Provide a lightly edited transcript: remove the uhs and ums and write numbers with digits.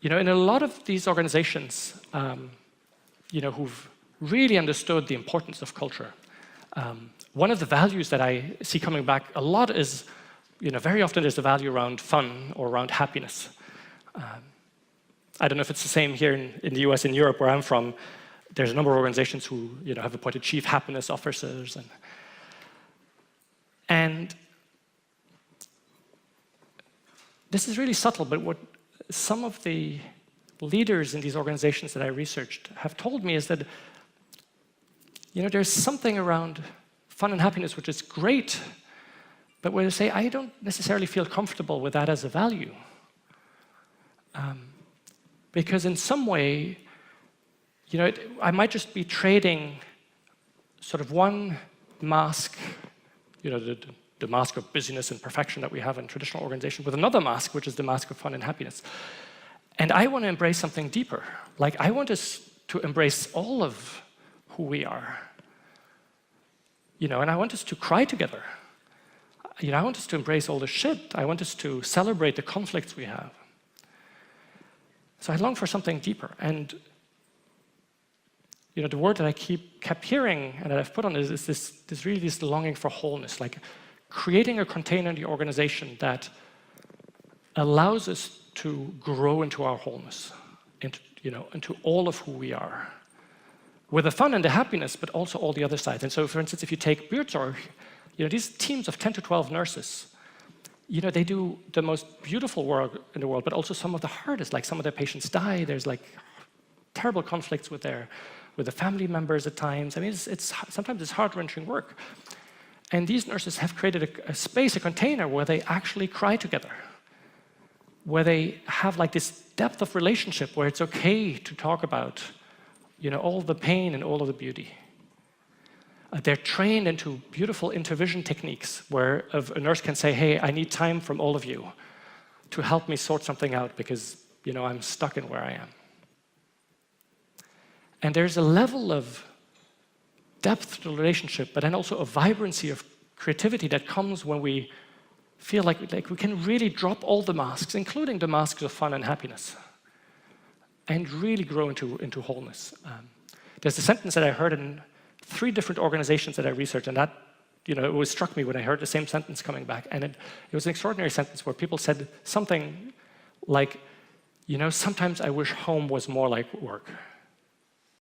in a lot of these organizations, who've really understood the importance of culture, one of the values that I see coming back a lot is, very often there's the value around fun or around happiness. I don't know if it's the same here in the US, in Europe, where I'm from. There's a number of organizations who, have appointed chief happiness officers, and this is really subtle, but what some of the leaders in these organizations that I researched have told me is that, there's something around fun and happiness which is great, but where they say, I don't necessarily feel comfortable with that as a value. Because in some way, I might just be trading sort of one mask, the mask of busyness and perfection that we have in traditional organizations, with another mask, which is the mask of fun and happiness. And I want to embrace something deeper. Like, I want us to embrace all of who we are. And I want us to cry together. I want us to embrace all the shit. I want us to celebrate the conflicts we have. So I long for something deeper. And the word that I kept hearing and that I've put on is this longing for wholeness, like creating a container in the organization that allows us to grow into our wholeness, into all of who we are, with the fun and the happiness, but also all the other sides. And so, for instance, if you take Buurtzorg, these teams of 10 to 12 nurses, they do the most beautiful work in the world, but also some of the hardest. Like, some of their patients die. There's like terrible conflicts with the family members at times. I mean, sometimes it's heart-wrenching work. And these nurses have created a space, a container, where they actually cry together, where they have like this depth of relationship, where it's okay to talk about, all the pain and all of the beauty. They're trained into beautiful intervision techniques, where a nurse can say, hey, I need time from all of you to help me sort something out because, I'm stuck in where I am. And there's a level of depth to the relationship, but then also a vibrancy of creativity that comes when we feel like we can really drop all the masks, including the masks of fun and happiness, and really grow into wholeness. There's a sentence that I heard in 3 different organizations that I researched, and that, it always struck me when I heard the same sentence coming back. And it was an extraordinary sentence where people said something like, sometimes I wish home was more like work.